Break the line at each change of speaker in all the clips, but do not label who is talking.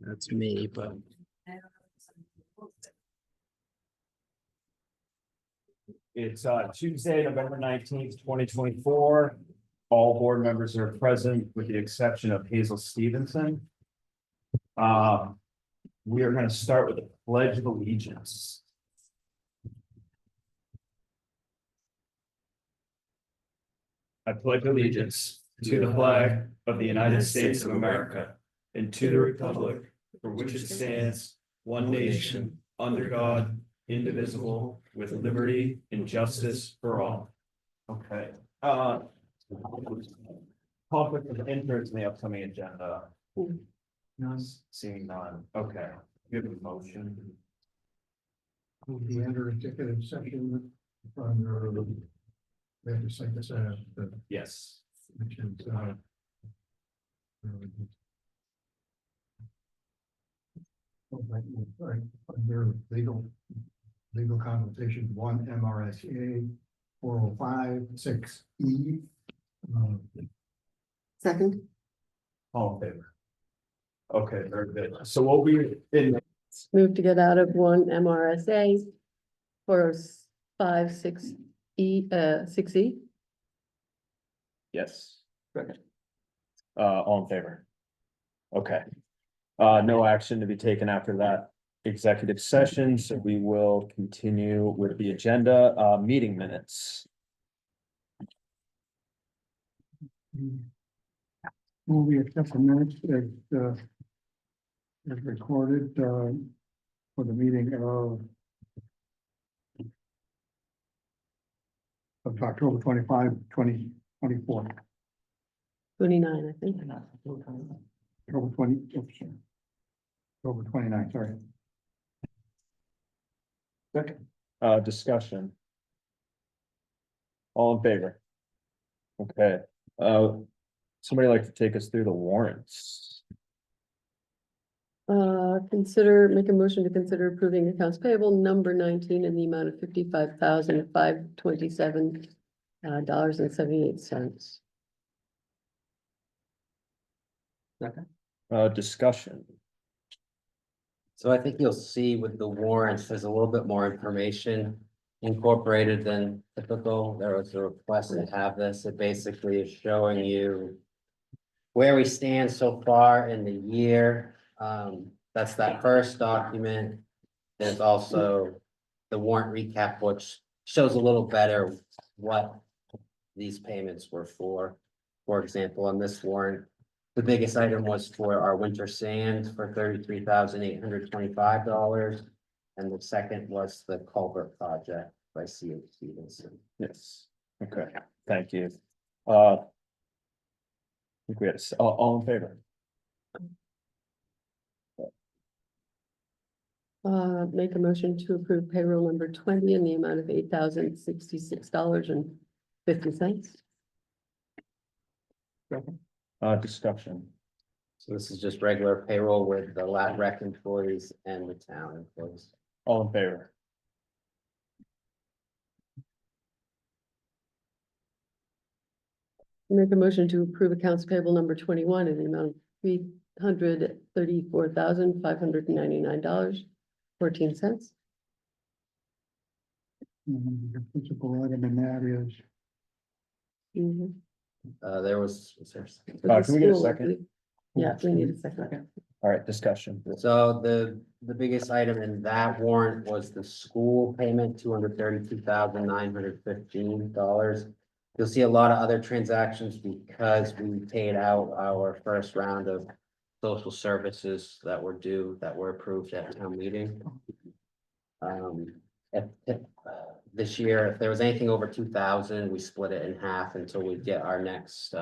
That's me, but.
It's Tuesday, November 19th, 2024. All board members are present with the exception of Hazel Stevenson. We are going to start with the Pledge of Allegiance. I pledge allegiance to the flag of the United States of America and to the republic for which it stands, one nation, under God, indivisible, with liberty and justice for all. Okay. Conflict of interest in the upcoming agenda. None. Seeing none. Okay. Give a motion.
Will be under executive session from we have to cite this as
Yes.
which is under legal consultation 1 MRSA 405(6)E.
Second,
All in favor? Okay, very good. So what we in
move to get out of one MRSA for 5(6)E, 6E.
yes. Second. All in favor? Okay. No action to be taken after that executive session, so we will continue with the agenda, meeting minutes.
Will we accept the minutes as recorded for the meeting of October 25, 2024.
29, I think.
October 20, oops, sorry. October 29, sorry.
Second. Discussion. All in favor? Okay, somebody like to take us through the warrants?
Make a motion to consider approving accounts payable number 19 in the amount of $55,527 $78.
Discussion.
So I think you'll see with the warrants, there's a little bit more information incorporated than typical. There was a request to have this. It basically is showing you where we stand so far in the year. That's that first document. There's also the warrant recap, which shows a little better what these payments were for. For example, on this warrant, the biggest item was for our winter sand for $33,825. And the second was the culvert project by C.O. Stevenson.
Yes, okay, thank you. I think we had, all in favor?
Make a motion to approve payroll number 20 in the amount of $8,066.50.
Discussion.
So this is just regular payroll with the lat rec employees and the town employees.
All in favor?
Make a motion to approve accounts payable number 21 in the amount of $334,599.14.
The principal item in that is
There was there-
Can we get a second?
Yeah, we need a second.
All right, discussion.
So the biggest item in that warrant was the school payment, $232,915. You'll see a lot of other transactions because we paid out our first round of social services that were due, that were approved at town meeting. This year, if there was anything over 2,000, we split it in half until we get our next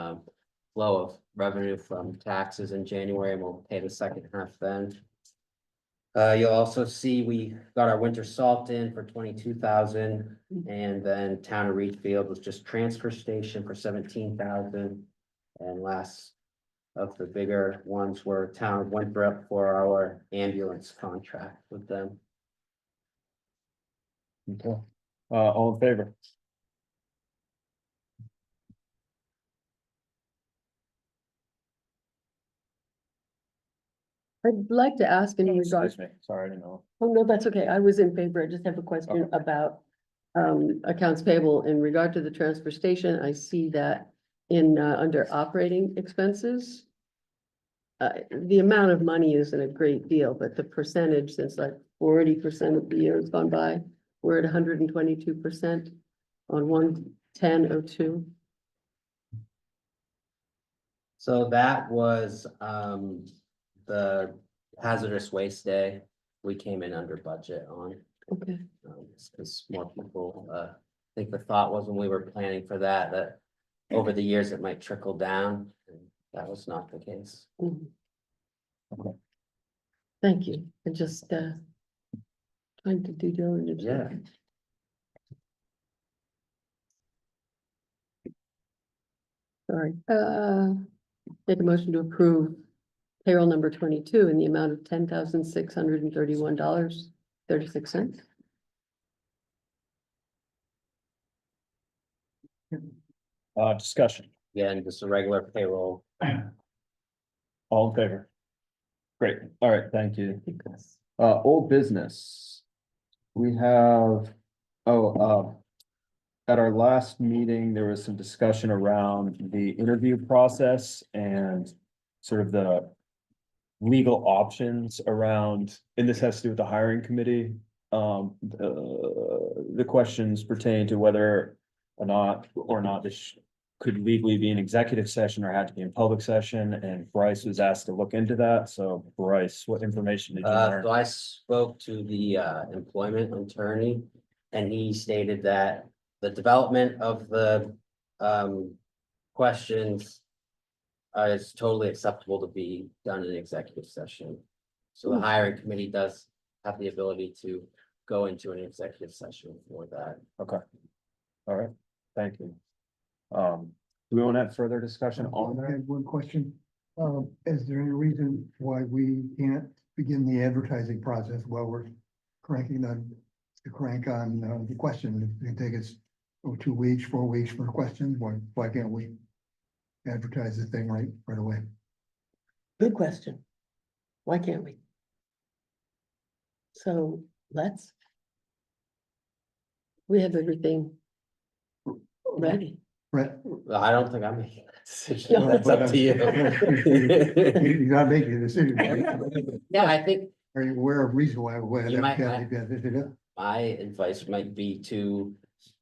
flow of revenue from taxes in January, and we'll pay the second half then. You'll also see we got our winter salt in for 22,000, and then Town of Reedfield was just transfer station for 17,000. And last of the bigger ones were Town of Winthrop for our ambulance contract with them.
Okay, all in favor?
I'd like to ask in regards,
Excuse me, sorry, I didn't know.
oh, no, that's okay. I was in favor. I just have a question
Okay.
about accounts payable in regard to the transfer station. I see that in, under operating expenses. The amount of money isn't a great deal, but the percentage, since like 40% of the year has gone by, we're at 122% on 110.02.
So that was, the hazardous waste day. We came in under budget on,
Okay,
because more people, I think the thought was when we were planning for that, that over the years it might trickle down. And that was not the case.
mhm. Thank you. I just, trying to do diligence.
Yeah.
Sorry, make a motion to approve payroll number 22 in the amount of $10,631.36.
Discussion,
Again, just a regular payroll.
all in favor? Great, all right, thank you.
I think that's-
Old business. We have, at our last meeting, there was some discussion around the interview process and sort of the legal options around, and this has to do with the hiring committee. The questions pertain to whether or not this could legally be an executive session or had to be in public session, and Bryce was asked to look into that. So Bryce, what information did you learn?
So I spoke to the employment attorney, and he stated that the development of the questions is totally acceptable to be done in executive session. So the hiring committee does have the ability to go into an executive session for that.
Okay. All right, thank you. Do we want to have further discussion on
I
that?
had one question. Is there any reason why we can't begin the advertising process while we're cranking on, the crank on the question? It can take us 2 weeks, 4 weeks for a question. Why can't we advertise the thing right away?
Good question. Why can't we? So let's. We have everything ready.
Brett?
I don't think I'm making that decision.
No.
That's up to you.
You gotta make a decision.
Yeah, I think
Are you aware of reason why?
You might
I
my advice might be to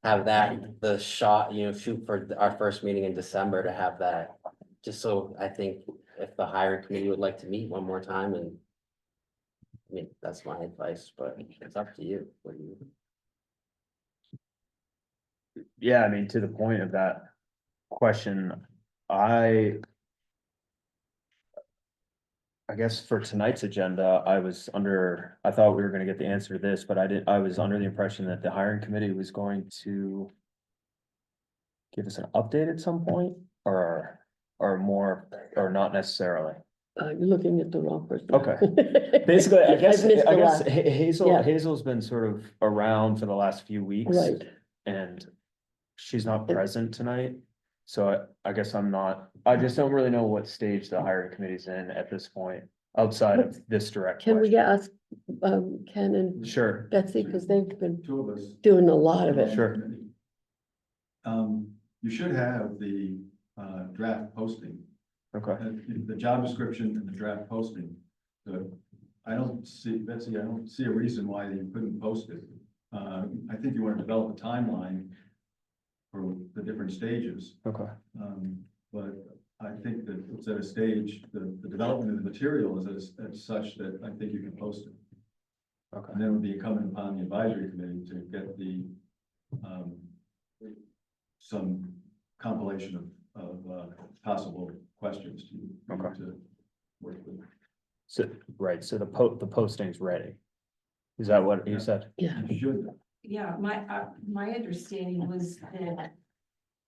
have that, the shot, shoot for our first meeting in December to have that. Just so I think if the hiring committee would like to meet one more time and. I mean, that's my advice, but it's up to you. What do you?
Yeah, I mean, to the point of that question, I guess for tonight's agenda, I thought we were gonna get the answer to this, but I was under the impression that the hiring committee was going to give us an update at some point, or more, or not necessarily.
You're looking at the wrong person.
Okay. Basically, I guess,
I've missed a lot. Yeah.
Hazel's been sort of around for the last few weeks.
Right,
And she's not present tonight. So I guess I just don't really know what stage the hiring committee's in at this point, outside of this direct
can we
question.
get us, Ken and
Sure,
Betsy, because they've been
Two of us.
doing a lot of it.
Sure.
You should have the draft posting,
okay,
the job description and the draft posting. So I don't see, Betsy, I don't see a reason why you couldn't post it. I think you want to develop a timeline for the different stages.
okay,
But I think that it's at a stage, the development of the material is as such that I think you can post it.
okay.
And then it would be incumbent upon the advisory committee to get some compilation of possible questions
Okay.
to work with.
So, right, so the posting's ready. Is that what you said?
Yeah,
You should.
Yeah, my understanding was that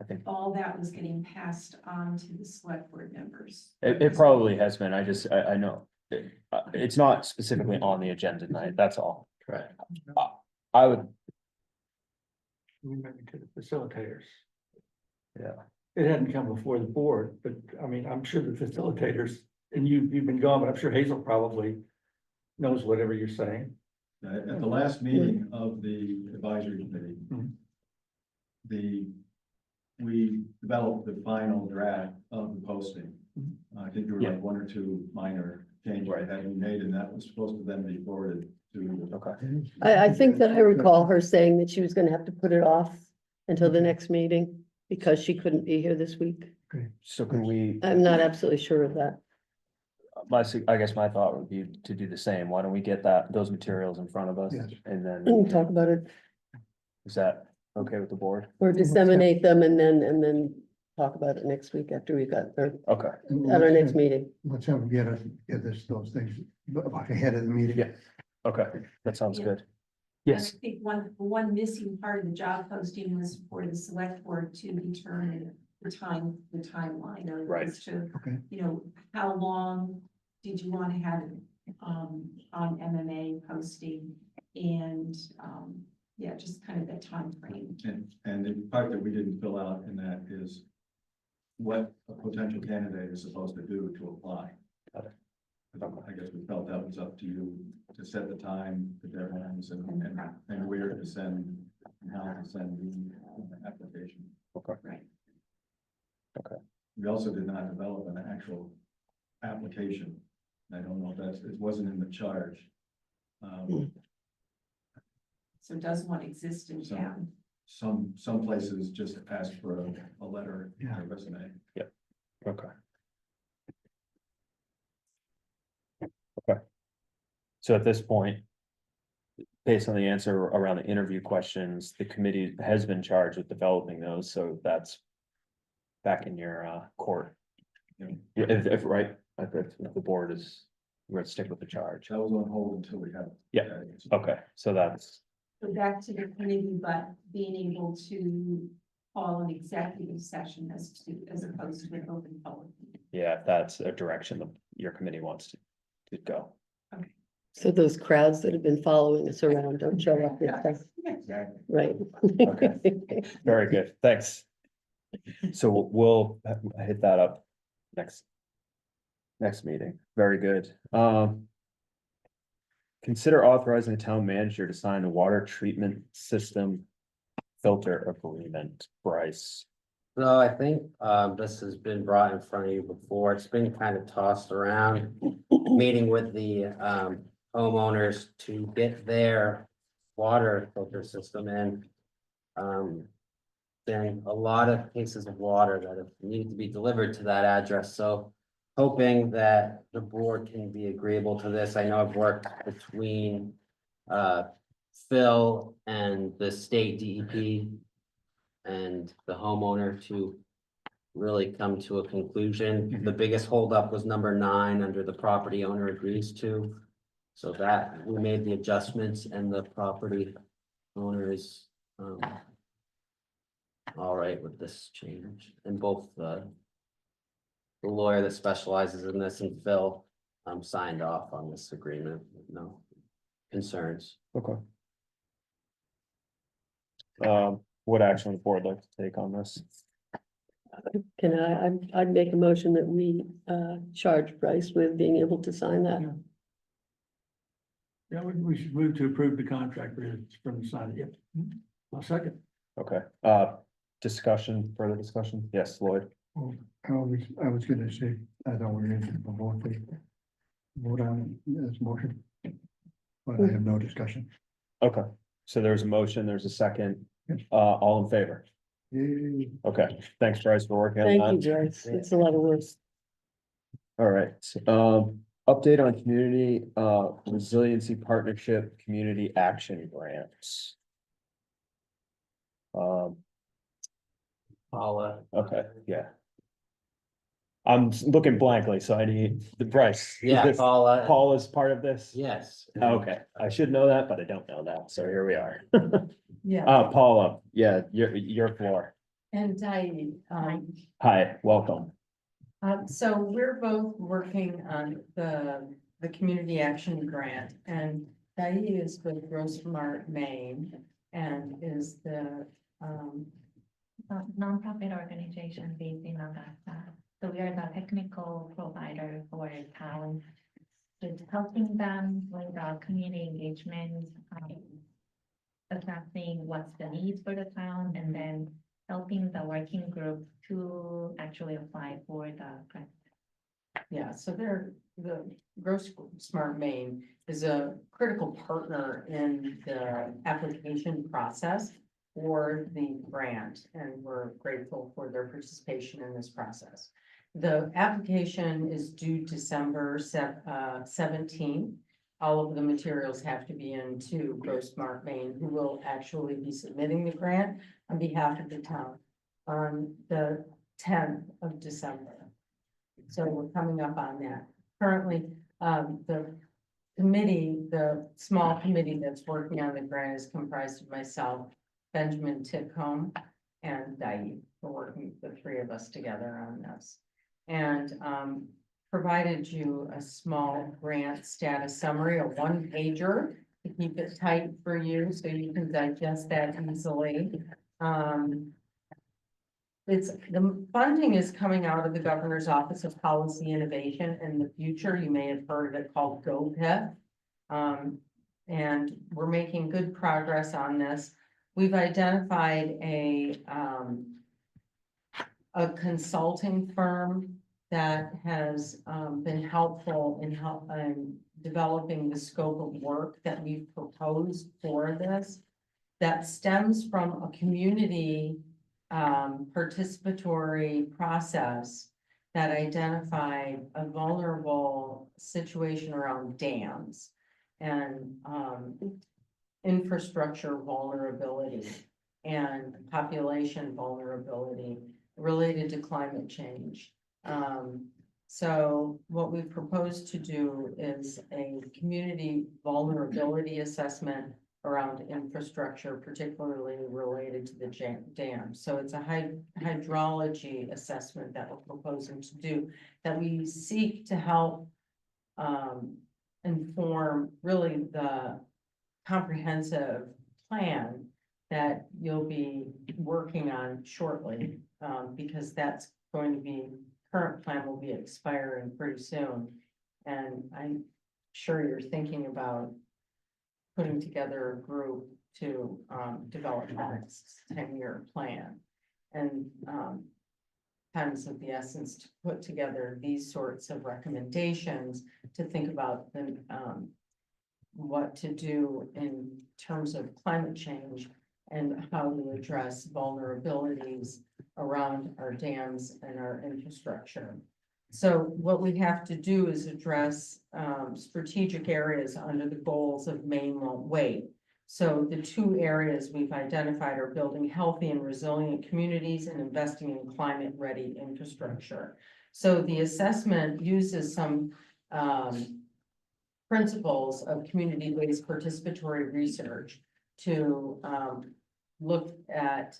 I think
all that was getting passed on to the select board members.
it probably has been. I know. It's not specifically on the agenda tonight, that's all.
Correct.
I would,
We might be to the facilitators.
yeah,
It hadn't come before the board, but I mean, I'm sure the facilitators and you've been gone, but I'm sure Hazel probably knows whatever you're saying.
At the last meeting of the advisory committee,
Mhm.
we developed the final draft of the posting. I think there were like one or two minor changes that had been made, and that was supposed to then be forwarded to.
Okay.
I think that I recall her saying that she was gonna have to put it off until the next meeting because she couldn't be here this week.
So can we,
I'm not absolutely sure of that.
I guess my thought would be to do the same. Why don't we get those materials in front of us?
Yes.
And then,
We can talk about it
is that okay with the board?
or disseminate them and then talk about it next week after we got, or
Okay,
at our next meeting.
Let's have them get those things ahead of the meeting.
Yeah. okay, that sounds
Yeah.
good.
And
Yes,
I think one missing part of the job posting was for the select board to determine the timeline or
Right.
as to,
Okay.
you know, how long did you want to have it, on MMA posting? And, yeah, just kind of the time frame.
And the part that we didn't fill out in that is what a potential candidate is supposed to do to apply.
Got it.
I guess we felt that was up to you to set the time, the deadlines, and where to send, and how to send the application.
Right.
We also did not develop an actual application. I don't know if it wasn't in the charge.
So does one exist in
So-
town?
Some places just ask for a letter,
Yeah.
a resume.
okay. Okay. So at this point, based on the answer around the interview questions, the committee has been charged with developing those, so that's back in your court. Yeah, if right, if the board is, we're gonna stick with the charge.
That was on hold until we had.
Yeah. Okay, so that's,
So back to the committee, but being able to call an executive session as opposed to an open public. meeting.
yeah, that's a direction that your committee wants to go.
So those crowds that have been following us around don't show up this time,
Exactly.
right?
Okay. Very good, thanks. So we'll hit that up next meeting. Very good. Consider authorizing the town manager to sign a water treatment system filter agreement, Bryce.
So I think this has been brought in front of you before. It's been kind of tossed around. Meeting with the homeowners to get their water filter system in. Been a lot of cases of water that have needed to be delivered to that address, so hoping that the board can be agreeable to this. I know I've worked between Phil and the state DEP and the homeowner to really come to a conclusion. The biggest holdup was number 9 under the property owner agrees to. So that we made the adjustments and the property owner is all right with this change, and both the lawyer that specializes in this and Phil signed off on this agreement, with no concerns.
Okay. What action would the board like to take on this?
Can I'd make a motion that we charge Bryce with being able to sign that.
Yeah, we should move to approve the contract from the sign. Yep. I'll second.
Okay, discussion, further discussion? Yes, Lloyd?
Well, I was gonna say, I thought we were going to vote on it as motion. But I have no discussion.
Okay, so there's a motion, there's a second,
Yes.
All in favor?
Yay.
Okay, thanks, Bryce, for working on
Thank you,
that.
Bryce. It's a lot of work.
All right, update on community, resiliency partnership, community action grants.
Paula.
Okay, yeah. I'm looking blankly, so I need the Bryce. is
Yeah,
this-
Paula.
Paul is part of this?
Yes.
Okay, I should know that, but I don't know that, so here we are.
Yeah,
Paula, yeah, your floor.
and Diane,
Hi, welcome.
so we're both working on the community action grant, and Diane is with Rosemart, Maine, and is the,
nonprofit organization based in Augusta. So we are the technical provider for town. With helping them with community engagement, assessing what's the needs for the town, and then helping the working group to actually apply for the grant.
Yeah, so the Gross Smart Maine is a critical partner in the application process for the grant, and we're grateful for their participation in this process. The application is due December 17th. All of the materials have to be into Gross Smart Maine, who will actually be submitting the grant on behalf of the town on the 10th of December. So we're coming up on that. Currently, the committee, the small committee that's working on the grant is comprised of myself, Benjamin Titcomb, and Dai. We're working, the three of us together on this. And provided you a small grant status summary, a one-pager to keep it tight for you so you can digest that easily. The funding is coming out of the Governor's Office of Policy Innovation. In the future, you may have heard of it called GOPIP. And we're making good progress on this. We've identified a consulting firm that has been helpful in developing the scope of work that we've proposed for this. That stems from a community participatory process that identified a vulnerable situation around dams and infrastructure vulnerability and population vulnerability related to climate change. So what we propose to do is a community vulnerability assessment around infrastructure, particularly related to the dam. So it's a hydrology assessment that we're proposing to do, that we seek to help inform really the comprehensive plan that you'll be working on shortly, because that's going to be, current plan will be expiring pretty soon. And I'm sure you're thinking about putting together a group to develop the next 10-year plan. And time's of the essence to put together these sorts of recommendations to think about the what to do in terms of climate change and how to address vulnerabilities around our dams and our infrastructure. So what we have to do is address strategic areas under the goals of Maine Won't Wait. So the two areas we've identified are building healthy and resilient communities and investing in climate-ready infrastructure. So the assessment uses some principles of community-based participatory research to look at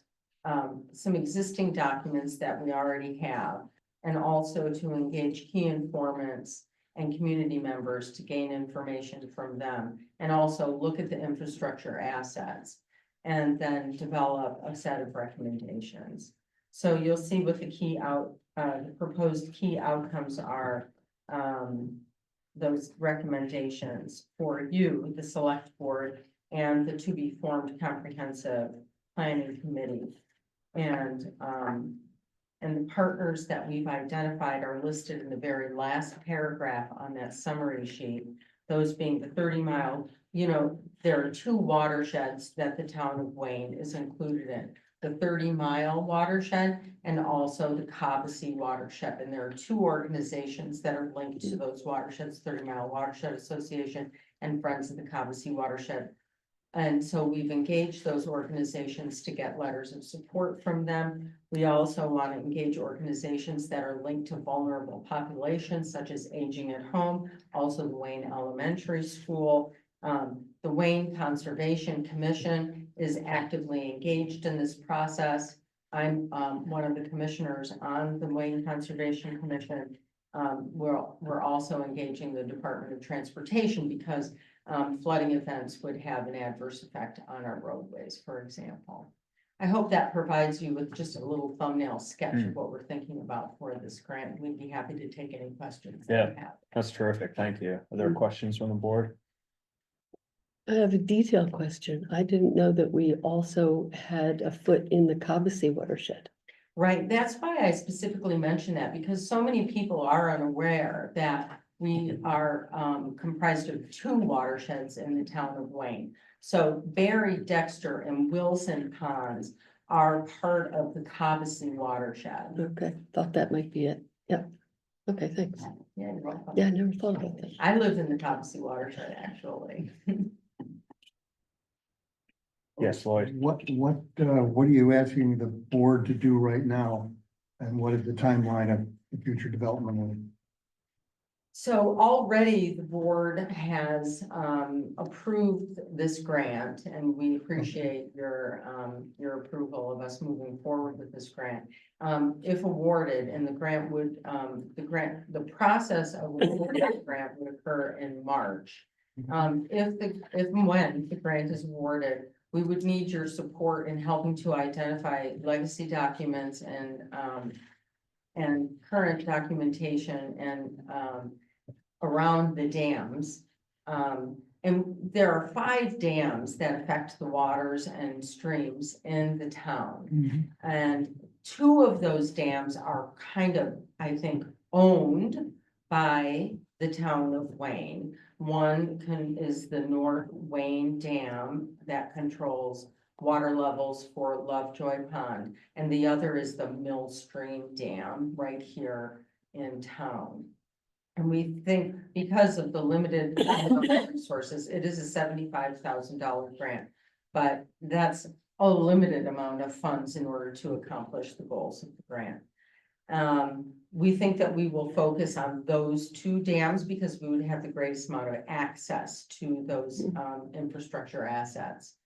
some existing documents that we already have, and also to engage key informants and community members to gain information from them, and also look at the infrastructure assets, and then develop a set of recommendations. So you'll see what the proposed key outcomes are, those recommendations for you, the select board, and the to be formed comprehensive planning committee. And the partners that we've identified are listed in the very last paragraph on that summary sheet. Those being the 30-mile, there are two watersheds that the town of Wayne is included in. The 30-mile watershed and also the Cobussy watershed. And there are two organizations that are linked to those watersheds, 30-Mile Watershed Association and Friends of the Cobussy Watershed. And so we've engaged those organizations to get letters of support from them. We also want to engage organizations that are linked to vulnerable populations, such as Aging at Home, also the Wayne Elementary School. The Wayne Conservation Commission is actively engaged in this process. I'm one of the commissioners on the Wayne Conservation Commission. We're also engaging the Department of Transportation because flooding events would have an adverse effect on our roadways, for example. I hope that provides you with just a little thumbnail sketch of what we're thinking about for this grant. We'd be happy to take any questions that you have.
That's terrific. Thank you. Are there questions from the board?
I have a detailed question. I didn't know that we also had a foot in the Cobussy watershed.
Right, that's why I specifically mentioned that, because so many people are unaware that we are comprised of 2 watersheds in the town of Wayne. So Barry, Dexter, and Wilson ponds are part of the Cobussy watershed.
Okay, thought that might be it. Yep. Okay, thanks.
Yeah, you're welcome.
Yeah, I never thought about that.
I lived in the Cobussy watershed, actually.
Yes, Lloyd.
What are you asking the board to do right now? And what is the timeline of the future development?
So already the board has approved this grant, and we appreciate your approval of us moving forward with this grant. If awarded, and the grant would, the process of awarding the grant would occur in March. If and when the grant is awarded, we would need your support in helping to identify legacy documents and current documentation and around the dams. And there are 5 dams that affect the waters and streams in the town. And 2 of those dams are kind of, I think, owned by the town of Wayne. One is the North Wayne Dam that controls water levels for Lovejoy Pond, and the other is the Mill Stream Dam right here in town. And we think because of the limited resources, it is a $75,000 grant, but that's a limited amount of funds in order to accomplish the goals of the grant. We think that we will focus on those 2 dams because we would have the greatest amount of access to those infrastructure assets.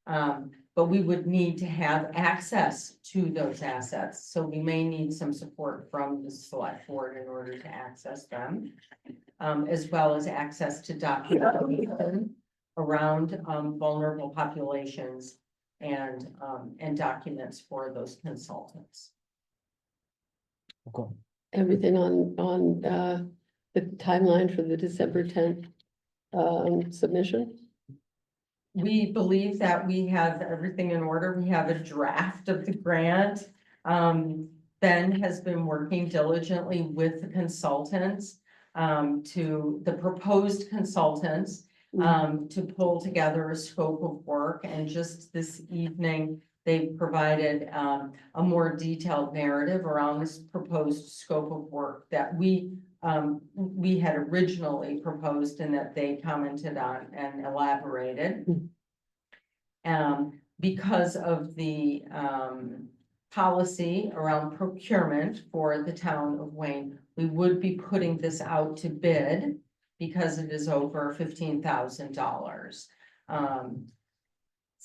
But we would need to have access to those assets, so we may need some support from the select board in order to access them. As well as access to documentation around vulnerable populations and documents for those consultants.
Okay.
Everything on the timeline for the December 10th submission?
We believe that we have everything in order. We have a draft of the grant. Ben has been working diligently with the consultants, to the proposed consultants, to pull together a scope of work. And just this evening, they provided a more detailed narrative around this proposed scope of work that we had originally proposed and that they commented on and elaborated. Because of the policy around procurement for the town of Wayne, we would be putting this out to bid because it is over $15,000.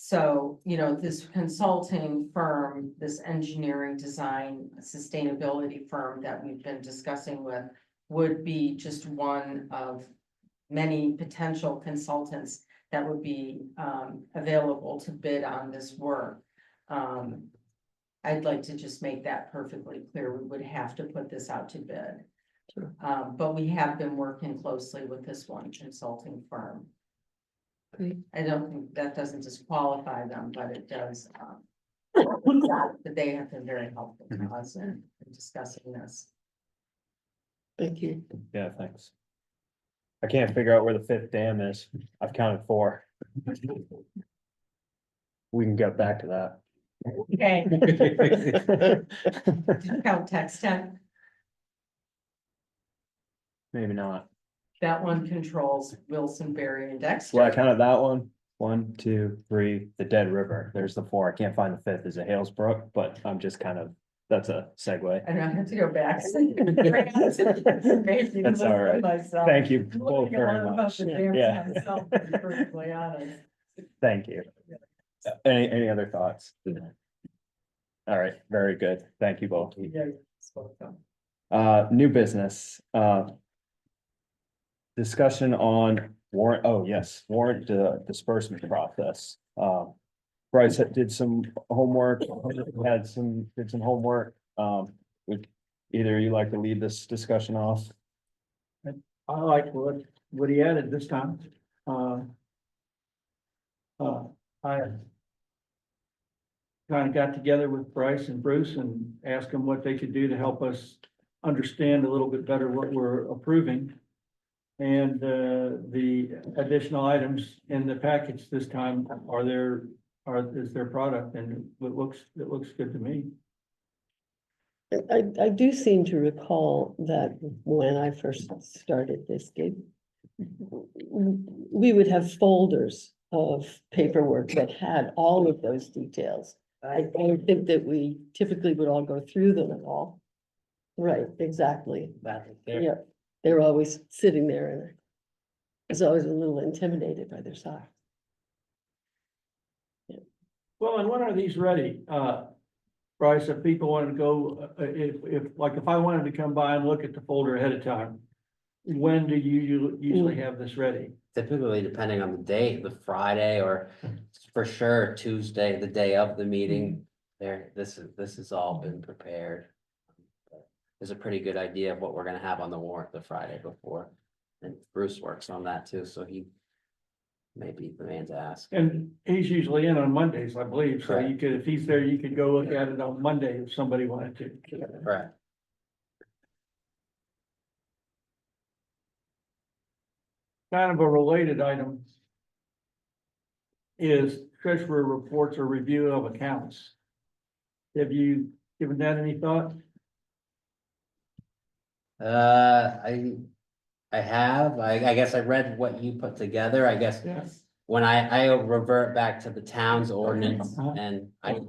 So, you know, this consulting firm, this engineering design sustainability firm that we've been discussing with would be just one of many potential consultants that would be available to bid on this work. I'd like to just make that perfectly clear. We would have to put this out to bid.
Sure.
But we have been working closely with this one consulting firm.
Great.
I don't think that doesn't disqualify them, but it does. But they have been very helpful to us in discussing this.
Thank you.
Yeah, thanks. I can't figure out where the 5th dam is. I've counted 4. We can get back to that.
Okay. Count text tech,
Maybe not.
that one controls Wilson, Berry, and
Well, I
Dexter.
counted that one. 1, 2, 3, the Dead River. There's the 4. I can't find the 5th is a Halesbrook, but I'm just kind of, that's a segue.
And I have to go back.
That's all right. Thank you both very much. Yeah.
Perfectly honest.
Thank you. Any other thoughts? All right, very good. Thank you both. New business, discussion on warrant, oh yes, warrant disbursement process. Bryce did some homework, did some homework. Would either of you like to lead this discussion off?
I like what he added this time. I kind of got together with Bryce and Bruce and asked them what they could do to help us understand a little bit better what we're approving. And the additional items in the package this time is their product, and it looks good to me.
I do seem to recall that when I first started this gig, we would have folders of paperwork that had all of those details. I don't think that we typically would all go through them at all. Right, exactly.
That right there.
Yeah, they were always sitting there and I was always a little intimidated by their size.
Well, and when are these ready? Bryce, if people wanted to go, if I wanted to come by and look at the folder ahead of time, when do you usually have this ready?
Typically, depending on the date, the Friday or for sure Tuesday, the day of the meeting, this has all been prepared. There's a pretty good idea of what we're gonna have on the warrant the Friday before. And Bruce works on that too, so he may be the man to ask.
And he's usually in on Mondays, I believe, so you could, if he's there, you could go look at it on Monday if somebody wanted to.
Correct.
Kind of a related item is treasurer reports or review of accounts. Have you given that any thought?
I have, I guess I read what you put together, I guess.
Yes.
When I revert back to the town's ordinance
Uh-huh.
and I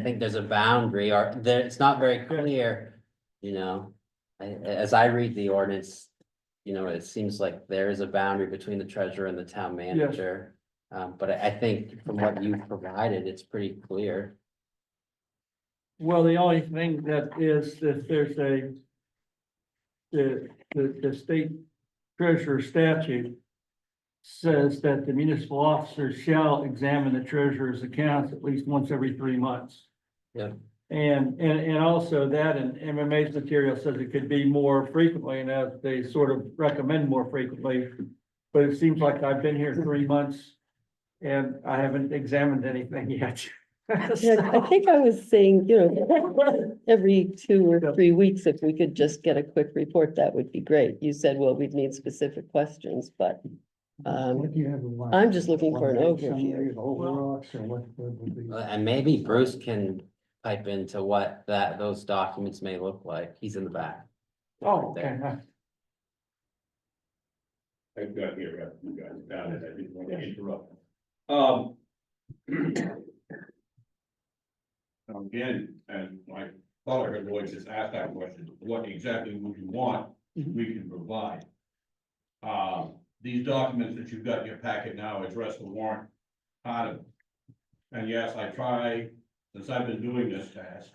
think there's a boundary or there, it's not very clear, you know. As I read the ordinance, you know, it seems like there is a boundary between the treasurer and the town manager. But I think from what you've provided, it's pretty clear.
Well, the only thing that is that there's the state treasurer statute says that the municipal officers shall examine the treasurer's accounts at least once every 3 months.
Yeah.
And also that in MMA's material says it could be more frequently, and as they sort of recommend more frequently. But it seems like I've been here 3 months and I haven't examined anything yet.
Yeah, I think I was saying, you know, every 2 or 3 weeks, if we could just get a quick report, that would be great. You said, well, we'd need specific questions, but
What do you have in mind?
I'm just looking for an
One page
overview.
summary of overalls, or what would be?
And maybe Bruce can type into what those documents may look like. He's in the back.
Oh, okay.
I've got here, you guys got it, I didn't want to interrupt. Again, and my thought I heard Lloyd just ask that question, what exactly would you want, we can provide. These documents that you've got in your packet now address the warrant part of it. And yes, I try, since I've been doing this task.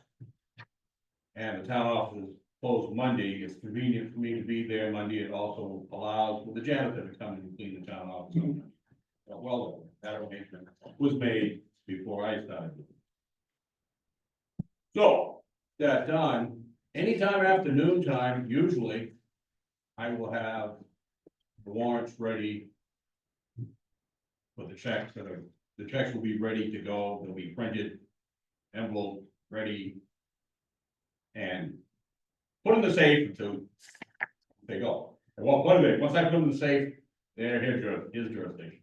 And the town office is closed Monday, it's convenient for me to be there Monday, it also allows the janitor to come and clean the town office. Well, that arrangement was made before I started. So, that done, anytime after noon time, usually, I will have the warrants ready. For the checks the checks will be ready to go, they'll be printed, envelope ready. And put in the safe until they go. Well, put them in, once I put them in the safe, here's jurisdiction.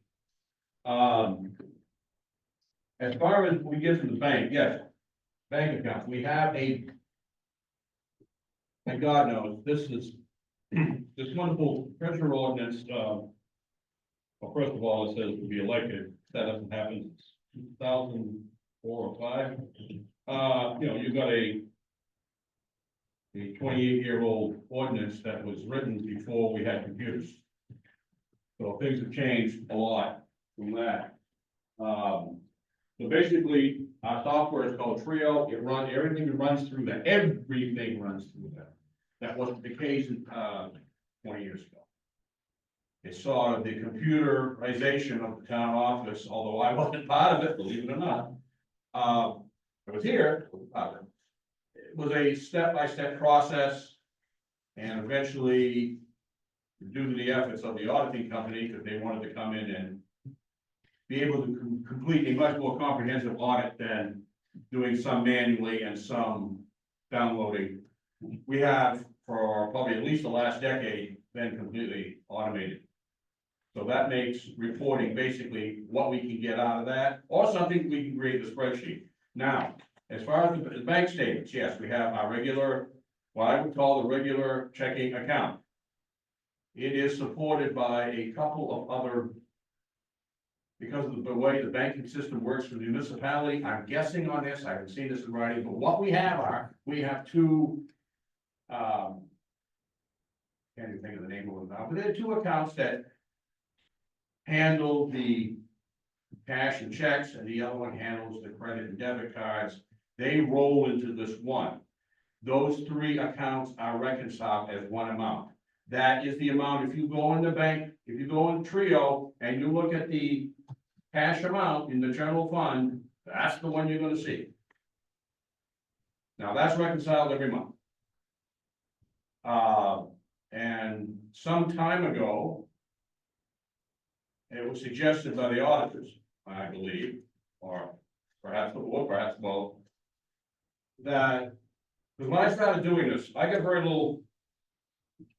As far as we get to the bank, yes, bank accounts, we have and God knows, this is, this wonderful treasurer ordinance, well, first of all, it says to be elected, that doesn't happen since 2004 or 5. You know, you've got a 28-year-old ordinance that was written before we had computers. So things have changed a lot from that. So basically, our software is called Trio. Everything runs through that. Everything runs through that. That wasn't the case 20 years ago. It's sort of the computerization of the town office, although I wasn't part of it, believe it or not. I was here, it was a step-by-step process. And eventually, due to the efforts of the auditing company, because they wanted to come in and be able to complete a much more comprehensive audit than doing some manually and some downloading. We have, for probably at least the last decade, been completely automated. So that makes reporting basically what we can get out of that, or something we can create the spreadsheet. Now, as far as the bank statements, yes, we have our regular, what I would call the regular checking account. It is supported by a couple of other, because of the way the banking system works for the municipality, I'm guessing on this, I haven't seen this in writing, but what we have two, can't even think of the name of them now, but there are two accounts that handle the cash and checks, and the other one handles the credit and debit cards. They roll into this one. Those three accounts are reconciled as one amount. That is the amount, if you go in the bank, if you go in Trio and you look at the cash amount in the general fund, that's the one you're gonna see. Now, that's reconciled every month. And some time ago, it was suggested by the auditors, I believe, or perhaps the board, perhaps both, that, because when I started doing this, I got very little,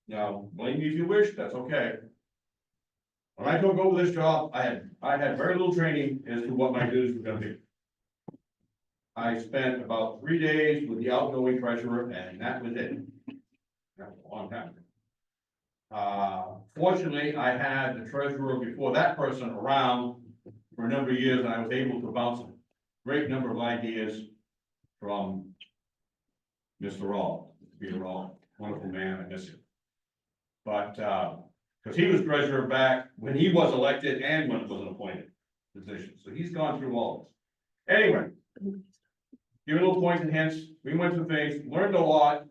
now, blame me if you wish, that's okay. When I took over this job, I had very little training as to what my duties were gonna be. I spent about 3 days with the outgoing treasurer, and that was it. That was a long time. Fortunately, I had the treasurer before that person around for a number of years, and I was able to bounce a great number of ideas from Mr. Rawl, Peter Rawl, wonderful man, I miss him. But, because he was treasurer back when he was elected and when it was an appointed position, so he's gone through all this. Anyway, give a little points and hints, we went through things, learned a lot.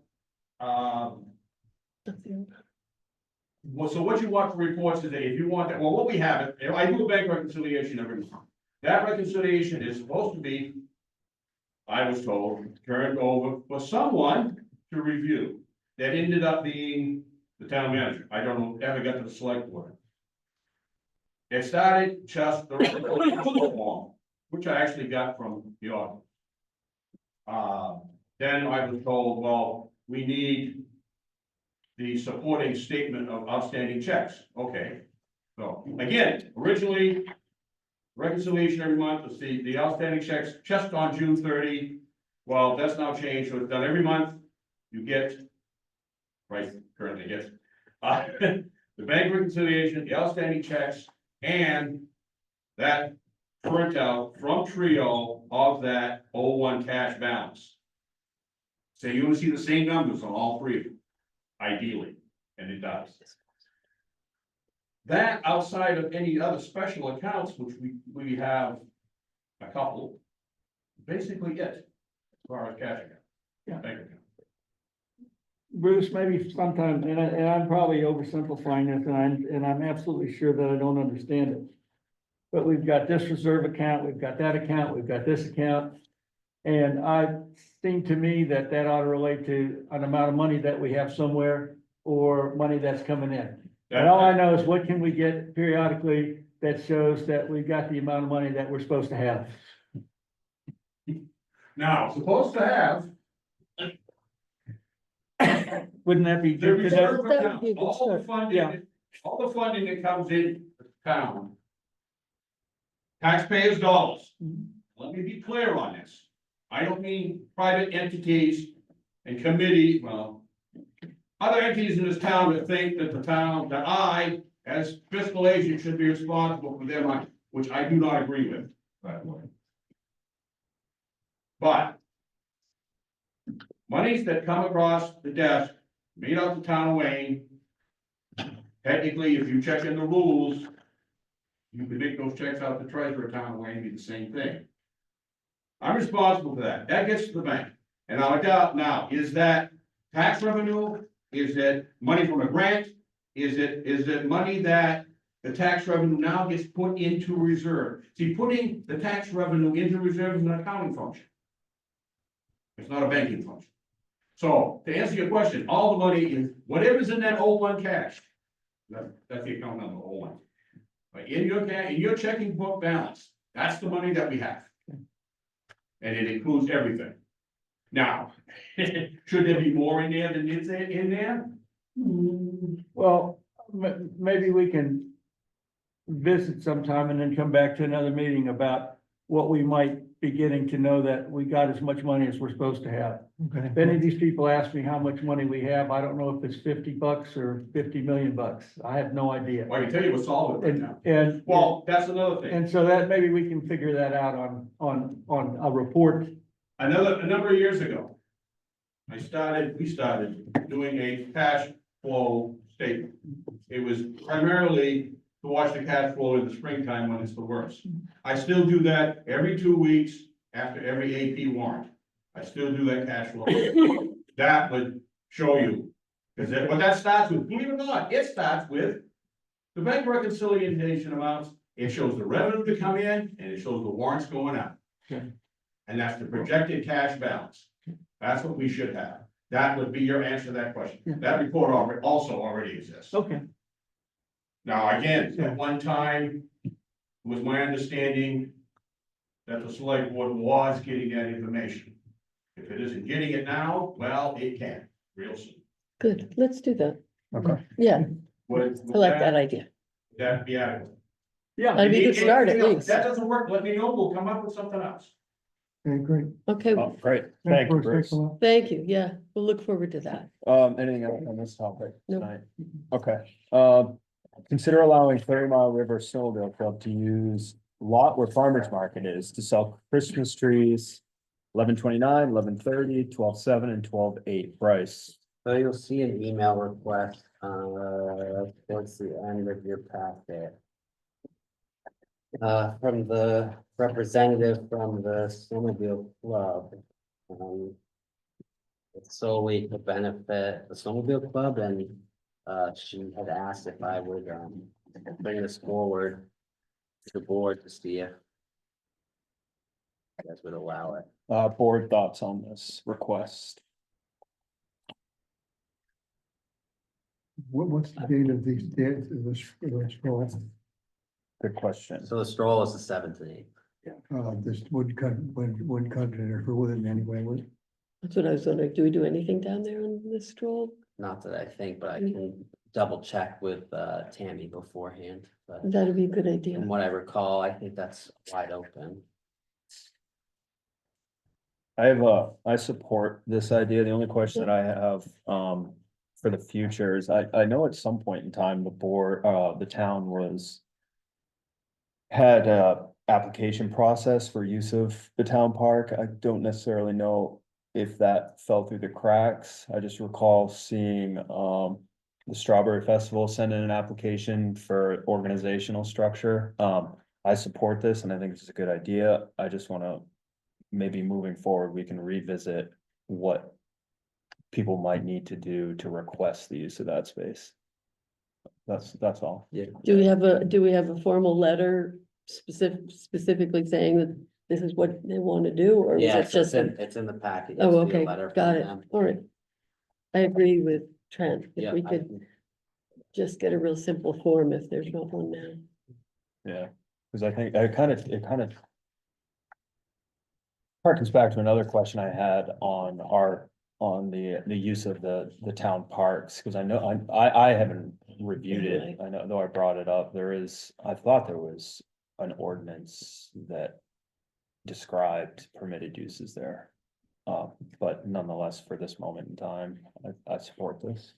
Well, so what you want for reports today, if you want that, well, what we have, I do a bank reconciliation every month. That reconciliation is supposed to be, I was told, turned over for someone to review. That ended up being the town manager. I don't know, ever got to the select board. It started just the form, which I actually got from the office. Then I was told, well, we need the supporting statement of outstanding checks. Okay, so again, originally, reconciliation every month was the outstanding checks just on June 30. Well, that's now changed, so it's done every month. You get, right, currently gets, the bank reconciliation, the outstanding checks, and that printout from Trio of that 01 cash balance. So you want to see the same numbers on all three of them. Ideally, and it does. That outside of any other special accounts, which we have a couple, basically it, as far as cash account.
Yeah.
Bank account.
Bruce, maybe sometime, and I'm probably oversimplifying this, and I'm absolutely sure that I don't understand it. But we've got this reserve account, we've got that account, we've got this account. And I seem to me that ought to relate to an amount of money that we have somewhere or money that's coming in. And all I know is what can we get periodically that shows that we've got the amount of money that we're supposed to have.
Now, supposed to have
Wouldn't that be
the
good to know?
reserve
That would
account,
be a good
all the
start.
Yeah.
funding that comes in the town. Taxpayers' dollars. Let me be clear on this. I don't mean private entities and committee, well, other entities in this town that think that the town, that I, as fiscal agent, should be responsible for their money, which I do not agree with, by the way. But monies that come across the desk, made out the town of Wayne, technically, if you check in the rules, you can make those checks out to treasurer town of Wayne, be the same thing. I'm responsible for that. That gets to the bank. And I doubt now, is that tax revenue? Is it money from a grant? Is it money that the tax revenue now gets put into reserve. See, putting the tax revenue into reserve is an accounting function. It's not a banking function. So to answer your question, all the money is, whatever's in that old one cash. That's the account number, old one. But in your checking book balance, that's the money that we have. And it includes everything. Now, should there be more in there than is in there?
Well, maybe we can visit sometime and then come back to another meeting about what we might be getting to know that we got as much money as we're supposed to have.
Okay.
If any of these people ask me how much money we have, I don't know if it's $50 or 50 million bucks. I have no idea.
Well, I can tell you what's solid right now.
And,
Well, that's another thing.
and so that maybe we can figure that out on a report.
A number of years ago, we started doing a cash flow statement. It was primarily to watch the cash flow in the springtime when it's the worst. I still do that every 2 weeks after every AP warrant. I still do that cash flow. That would show you. Because what that starts with, believe it or not, it starts with the bank reconciliation amounts. It shows the revenue to come in and it shows the warrants going out.
Okay.
And that's the projected cash balance. That's what we should have. That would be your answer to that question.
Yeah.
That report also already exists.
Okay.
Now, again, at one time, it was my understanding that the select board was getting that information. If it isn't getting it now, well, it can, real soon.
Good, let's do that.
Okay.
Yeah,
Would
I like that idea.
that be adequate?
Yeah.
That'd be a good start at
Anything else?
least.
That doesn't work, let me know, we'll come up with something else.
Okay, great.
Okay,
Oh, great.
Thanks, Bruce. Thanks a lot.
thank you. Yeah, we'll look forward to that.
Anything else on this topic
Nope.
tonight? Okay, consider allowing 30 Mile River Snowmobile Club to use lot where farmer's market is to sell Christmas trees. 11/29, 11/30, 12/7, and 12/8 price. So you'll see an email request, towards the end of your packet. From the representative from the Snowmobile Club. It's solely to benefit the Snowmobile Club and, she had asked if I would, bring this forward to the board to see if you guys would allow it. Board thoughts on this request?
What's the date of these dates of this,
Good question. So the stroll is the 7th and 8th.
this would cut, would cut it or would it anyway, would?
That's what I was wondering. Do we do anything down there on this stroll?
Not that I think, but I can double check with Tammy beforehand, but
That'd be a good idea.
from what I recall, I think that's wide open. I support this idea. The only question that I have, for the future is I know at some point in time, the board, the town had a application process for use of the town park. I don't necessarily know if that fell through the cracks. I just recall seeing, the Strawberry Festival send in an application for organizational structure. I support this and I think this is a good idea. I just wanna, maybe moving forward, we can revisit what people might need to do to request the use of that space. That's all. Yeah.
Do we have a formal letter specifically saying that this is what they want to do, or was
Yeah,
it just?
it's in the packet.
Oh,
You'll see a
okay,
letter
got
from
it.
them.
All right. I agree with Trent.
Yeah,
If we could just get a real simple form if there's not one now.
Yeah, because I think it kind of harkens back to another question I had on the use of the town parks, because I know, I haven't reviewed it. I know, though I brought it up, I thought there was an ordinance that described permitted uses there. But nonetheless, for this moment in time, I support this.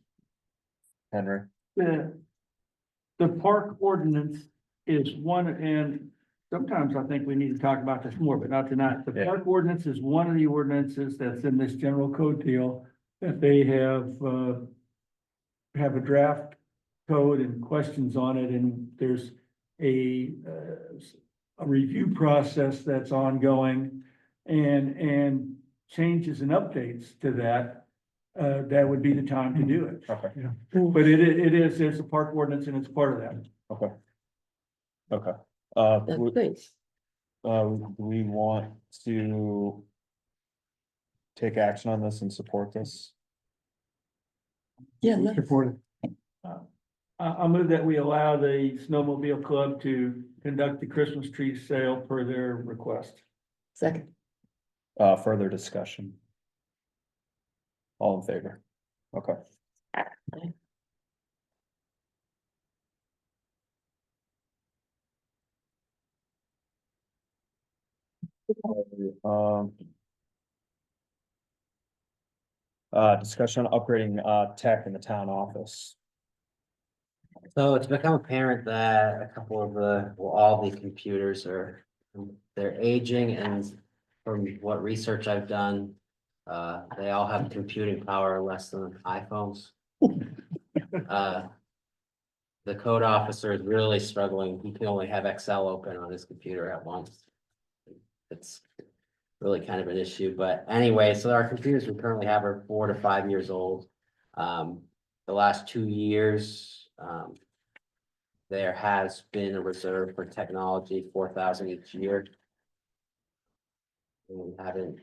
Henry?
The park ordinance is one, and sometimes I think we need to talk about this more, but not tonight. The
Yeah.
park ordinance is one of the ordinances that's in this general code deal that they have a draft code and questions on it, and there's a review process that's ongoing, and changes and updates to that. That would be the time to do it.
Okay,
But there's a park ordinance and it's part of that.
okay.
Okay.
That's great.
We want to take action on this and support this.
Yeah, let's,
Support it.
I move that we allow the snowmobile club to conduct the Christmas tree sale per their request.
second.
Further discussion. All in favor? Okay. Um. Discussion on upgrading, tech in the town office.
So it's become apparent that a couple of all the computers are, they're aging, and from what research I've done, they all have computing power less than iPhones. The code officer is really struggling. He can only have Excel open on his computer at once. It's really kind of an issue, but anyway, so our computers we currently have are 4 to 5 years old. The last 2 years, there has been a reserve for technology, 4,000 each year. We haven't,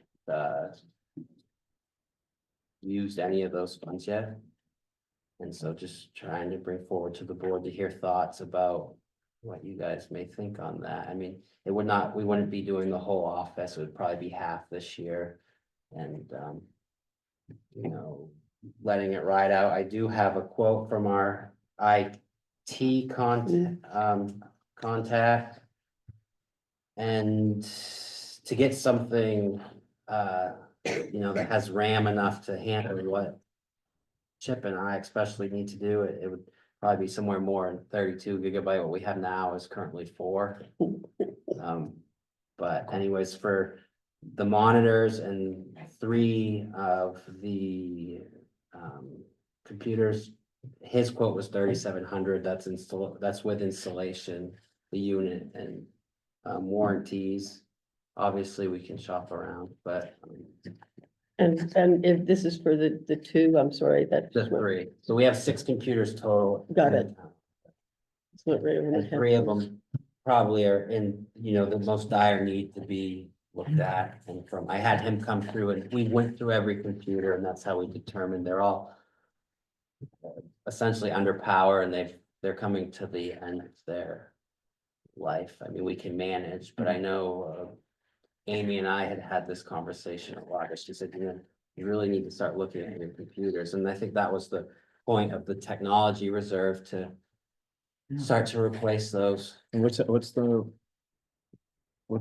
used any of those funds yet. And so just trying to bring forward to the board to hear thoughts about what you guys may think on that. I mean, we wouldn't be doing the whole office. It would probably be half this year. And, you know, letting it ride out. I do have a quote from our IT contact. And to get something, you know, that has RAM enough to handle what Chip and I especially need to do, it would probably be somewhere more in 32 gigabyte. What we have now is currently 4. But anyways, for the monitors and 3 of the computers, his quote was 3,700. That's with installation, the unit, and warranties. Obviously, we can shop around, but
And if this is for the two, I'm sorry, that's
the 3. So we have 6 computers total.
Got it. It's not right over my
And
head.
3 of them probably are in, you know, the most dire need to be looked at. And I had him come through and we went through every computer, and that's how we determined they're all essentially under power, and they're coming to the end of their life. I mean, we can manage, but I know Amy and I had this conversation a lot. She said, you know, you really need to start looking at your computers. And I think that was the point of the technology reserve, to start to replace those.
And what's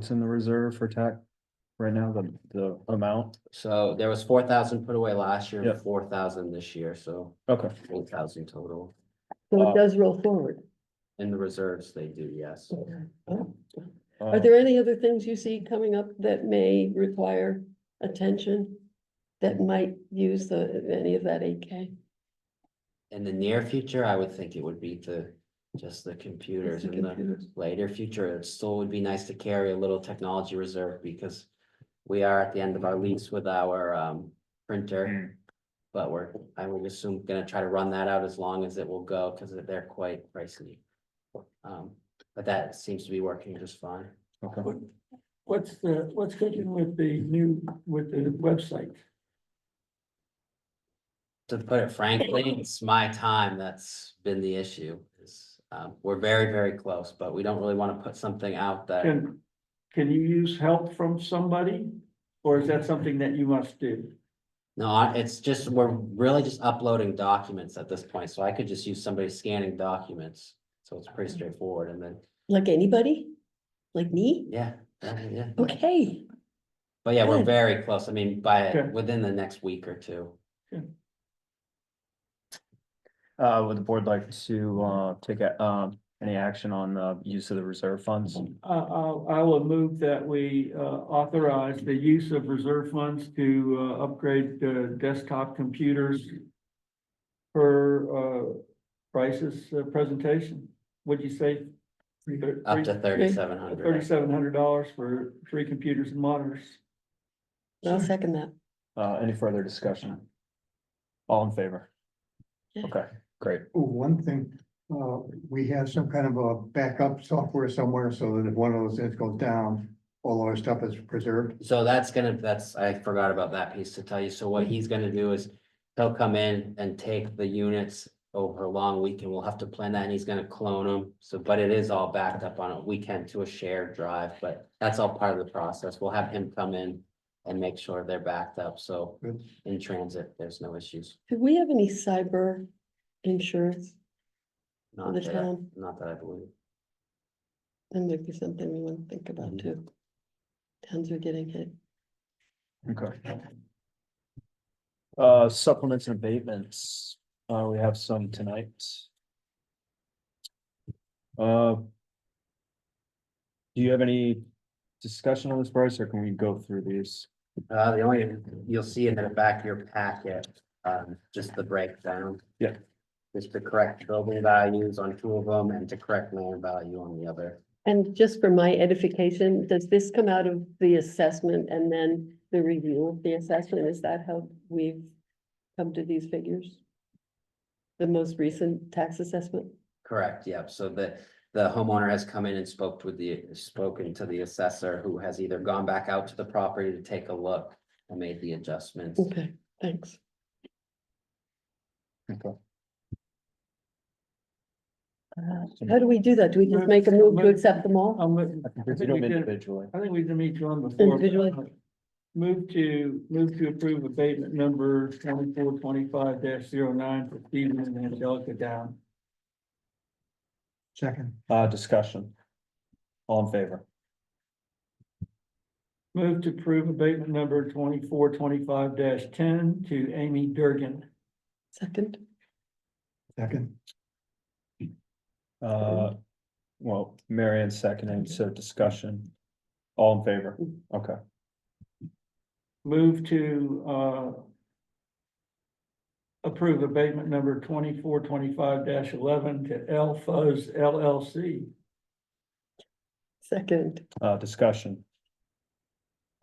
in the reserve for tech right now, the amount?
So there was 4,000 put away last year,
Yep.
4,000 this year, so
Okay.
8,000 total.
So it does roll forward.
In the reserves, they do, yes.
Oh. Are there any other things you see coming up that may require attention? That might use any of that 8K?
In the near future, I would think it would be just the computers.
Just the
In the
computers.
later future, it still would be nice to carry a little technology reserve, because we are at the end of our lease with our printer. But I would assume, gonna try to run that out as long as it will go, because they're quite pricey. But that seems to be working just fine.
Okay.
What's cooking with the website?
To put it frankly, it's my time that's been the issue. We're very, very close, but we don't really want to put something out that,
Can you use help from somebody? Or is that something that you must do?
no, it's just, we're really just uploading documents at this point, so I could just use somebody scanning documents. So it's pretty straightforward, and then,
Like anybody? Like me?
yeah.
Okay,
But yeah, we're
Good.
very close. I mean,
Okay.
within the next week or 2.
Would the board like to take any action on the use of the reserve funds?
I will move that we authorize the use of reserve funds to upgrade the desktop computers per Bryce's presentation. What'd you say?
Up to 3,700.
$3,700 for 3 computers and monitors.
I'll second that.
Any further discussion? All in favor?
Yeah.
Okay, great.
Oh, one thing, we have some kind of a backup software somewhere so that if one of those things goes down, all our stuff is preserved.
So I forgot about that piece to tell you. So what he's gonna do is he'll come in and take the units over a long weekend. We'll have to plan that and he's gonna clone them. So, but it is all backed up on a weekend to a shared drive, but that's all part of the process. We'll have him come in and make sure they're backed up. So
Good.
in transit, there's no issues.
Do we have any cyber insurance for
Not
the
that,
town?
not that I believe.
That might be something we want to think about too. Towns are getting hit.
Okay. Supplements and abatements, we have some tonight. Do you have any discussion on this, Bryce, or can we go through these?
The only, you'll see in the back of your packet, just the breakdown.
Yeah.
Just the correct building values on two of them and to correct land value on the other.
And just for my edification, does this come out of the assessment and then the review of the assessment? Is that how we've come to these figures? The most recent tax assessment?
Correct, yep. So the homeowner has come in and spoken to the assessor, who has either gone back out to the property to take a look and made the adjustments.
Okay, thanks.
Okay.
How do we do that? Do we just make a move to accept them all?
I think we do them individually.
I think we can meet one before.
Individually.
Move to approve abatement number 2425-09 for Stephen and Angelica Down.
Second,
Discussion. All in favor?
Move to approve abatement number 2425-10 to Amy Durgan.
Second,
second,
Well, Marion seconding, so discussion. All in favor? Okay.
Move to approve abatement number 2425-11 to L Fuzz LLC.
second,
Discussion.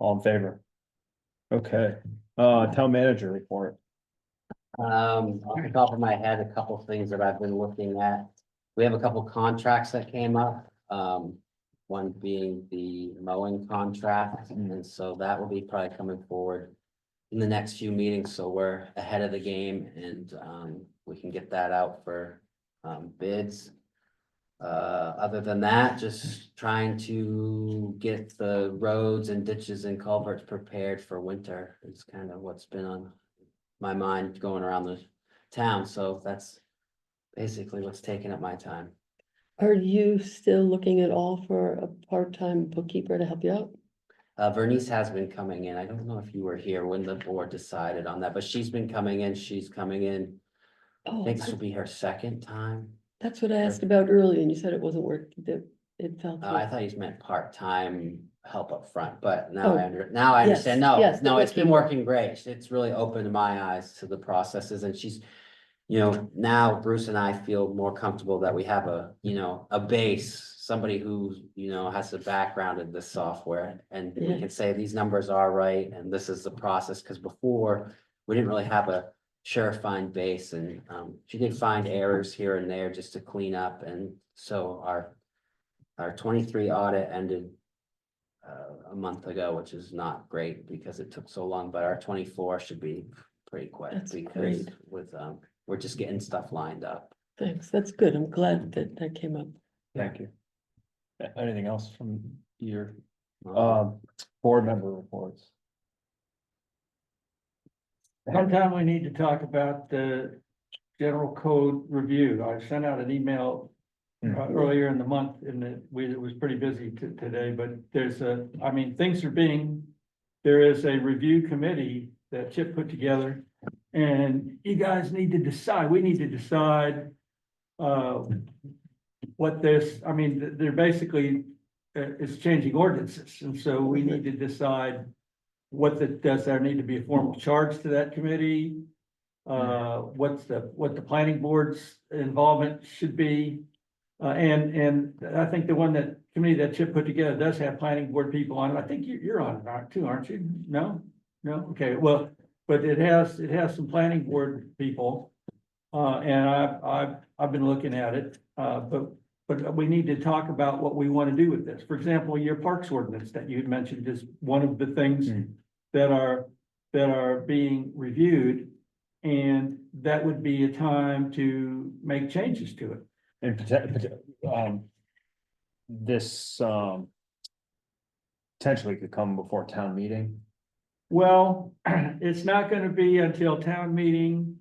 All in favor? Okay, town manager report.
Off the top of my head, a couple things that I've been looking at. We have a couple contracts that came up. One being the mowing contract, and so that will be probably coming forward in the next few meetings, so we're ahead of the game and we can get that out for bids. Other than that, just trying to get the roads and ditches and culverts prepared for winter is kind of what's been on my mind going around the town, so that's basically what's taking up my time.
are you still looking at all for a part-time bookkeeper to help you out?
Vernice has been coming in. I don't know if you were here when the board decided on that, but she's been coming in. She's coming in. I
Oh,
think this will be her second time.
that's what I asked about earlier, and you said it wasn't working, that it fell
I
through.
thought you meant part-time help up front, but
Oh,
now I
yes,
understand. No,
yes,
no,
the
it's been
bookkeeper.
working great. It's really opened my eyes to the processes and she's. Now Bruce and I feel more comfortable that we have a base, somebody who, has a background in this software. And we
Yeah.
can say these numbers are right and this is the process, because before, we didn't really have a sure-find base and she did find errors here and there just to clean up. And so our 23 audit ended a month ago, which is not great because it took so long, but our 24 should be pretty quick.
That's
Because
great.
with, we're just getting stuff lined up.
Thanks, that's good. I'm glad that came up.
Thank you. Anything else from your,
Um,
board member reports?
Sometime we need to talk about the general code review. I sent out an email earlier in the month and it was pretty busy today, but there is a review committee that Chip put together. And you guys need to decide, we need to decide what they're basically it's changing ordinances. And so we need to decide does there need to be a formal charge to that committee? What the planning board's involvement should be. And I think the committee that Chip put together does have planning board people on it. I think you're on it too, aren't you? No? Okay, well, but it has some planning board people. And I've been looking at it, but we need to talk about what we want to do with this. For example, your parks ordinance that you had mentioned is one of the things that are being reviewed. And that would be a time to make changes to it.
And this, potentially could come before town meeting.
Well, it's not gonna be until town meeting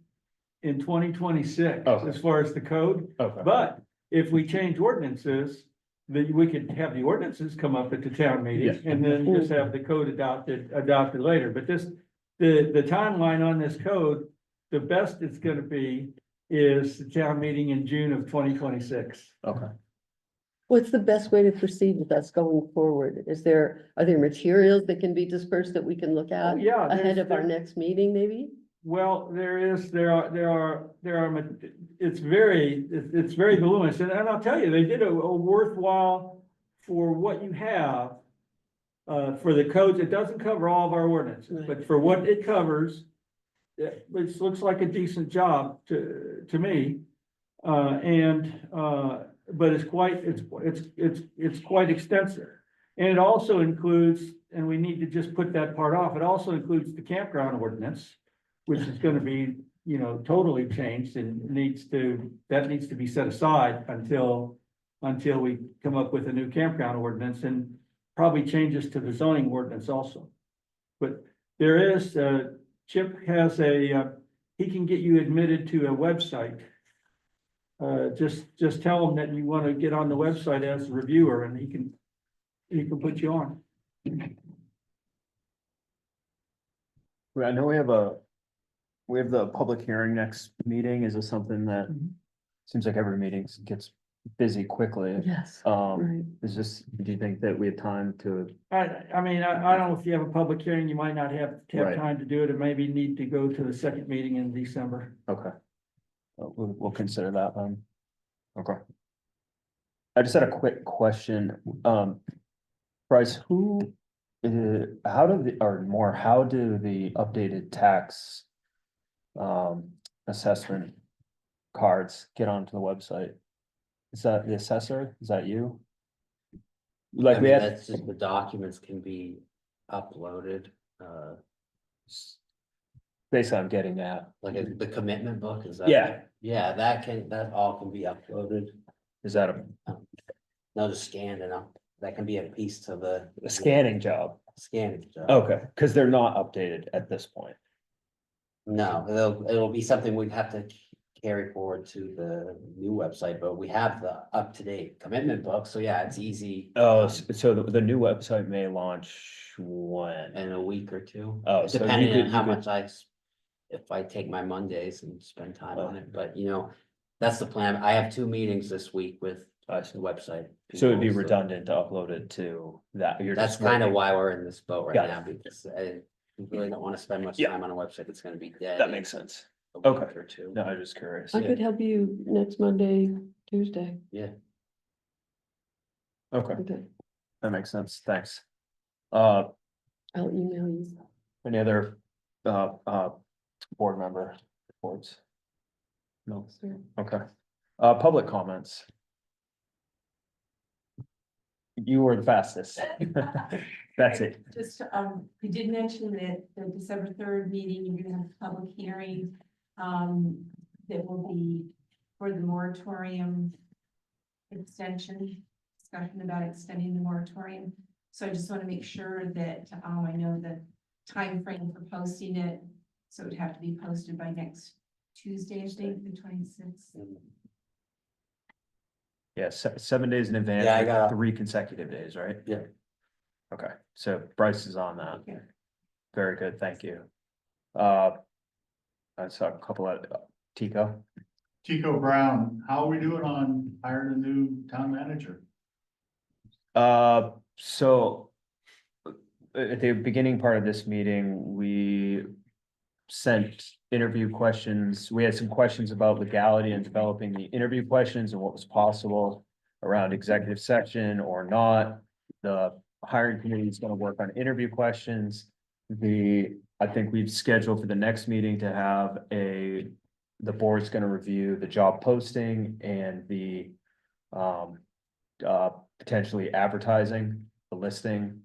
in 2026,
Okay.
as far as the code.
Okay.
But if we change ordinances, then we could have the ordinances come up at the town meeting
Yeah.
and then just have the code adopted later. But the timeline on this code, the best it's gonna be is the town meeting in June of 2026.
Okay.
What's the best way to proceed with us going forward? Are there materials that can be dispersed that we can look at
Yeah.
ahead of our next meeting, maybe?
Well, it's very voluminous, and I'll tell you, they did a worthwhile for what you have. For the codes, it doesn't cover all of our ordinances,
Right.
but for what it covers, it looks like a decent job to me. But it's quite extensive. And it also includes, and we need to just put that part off, it also includes the campground ordinance, which is gonna be, totally changed and needs to be set aside until we come up with a new campground ordinance, and probably changes to the zoning ordinance also. But there is, Chip has he can get you admitted to a website. Just tell him that you want to get on the website as a reviewer, and he can put you on.
I know we have the public hearing next meeting. Is this something that seems like every meeting gets busy quickly?
Yes.
Right. Do you think that we have time to?
I mean, I don't know if you have a public hearing, you might not have
Right.
time to do it, and maybe need to go to the second meeting in December.
Okay. We'll consider that then. Okay. I just had a quick question. Bryce, how do the updated tax assessment cards get onto the website? Is that the assessor? Is that you? Like we had,
That's just the documents can be uploaded,
basically I'm getting at,
the commitment book, is that?
Yeah.
Yeah, that all can be uploaded.
is that
No, just scanned and up, that can be a piece to the.
a scanning job?
Scanning job.
Okay, because they're not updated at this point.
No, it'll be something we'd have to carry forward to the new website, but we have the up-to-date commitment book, so yeah, it's easy.
Oh, so the new website may launch when?
In a week or two.
Oh, so you
Depending
could-
on how
you could-
much if I take my Mondays and spend time on
Oh.
it, but that's the plan. I have 2 meetings this week with
I
the
see.
website.
So it'd be
people,
redundant to upload it to that. You're
That's
just
kind of
working-
why we're in this boat right
Got it.
now, because I really don't want to spend much
Yeah.
time on a website that's gonna be dead.
That makes sense.
a week
Okay.
Or 2.
No, I'm just curious.
I could help you next Monday, Tuesday.
Yeah.
Okay,
Okay,
that makes sense. Thanks.
I'll email you.
Any other board member reports? No,
Sure.
okay. Public comments. You were the fastest. That's it.
Just, we did mention that the December 3rd meeting, you're gonna have a public hearing, that will be for the moratorium extension, discussion about extending the moratorium. So I just want to make sure that, I know the time frame for posting it, so it would have to be posted by next Tuesday, I think, the 26th.
Yeah, 7 days in advance,
Yeah, I
with
got-
3 consecutive days, right?
Yeah.
Okay, so Bryce is on that.
Okay.
Very good, thank you. I saw a couple of, Tico.
Chico Brown, how are we doing on hiring a new town manager?
So at the beginning part of this meeting, we sent interview questions. We had some questions about legality and developing the interview questions and what was possible around executive session or not. The hiring committee is going to work on interview questions. I think we've scheduled for the next meeting to have a
the board's gonna review the job posting and the potentially advertising, the listing.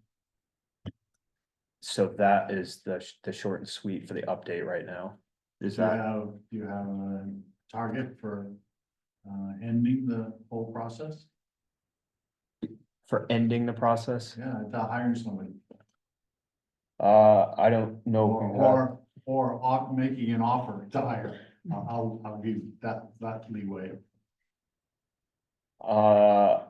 So that is the short and sweet for the update right now. Is that,
Do you have a target for ending the whole process?
for ending the process?
Yeah, I thought hiring somebody
I don't know. who that-
or making an offer to hire. I'll give that leeway.
I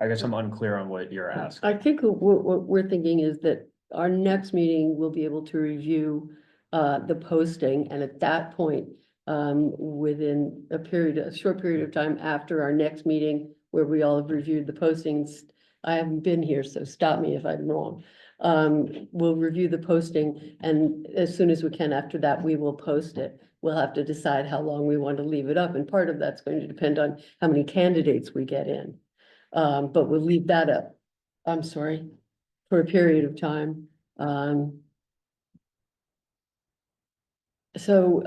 guess I'm unclear on what you're asking.
I think what we're thinking is that our next meeting, we'll be able to review the posting, and at that point, within a short period of time after our next meeting, where we all have reviewed the postings, I haven't been here, so stop me if I'm wrong. We'll review the posting, and as soon as we can after that, we will post it. We'll have to decide how long we want to leave it up, and part of that's going to depend on how many candidates we get in. But we'll leave that up, I'm sorry, for a period of time. So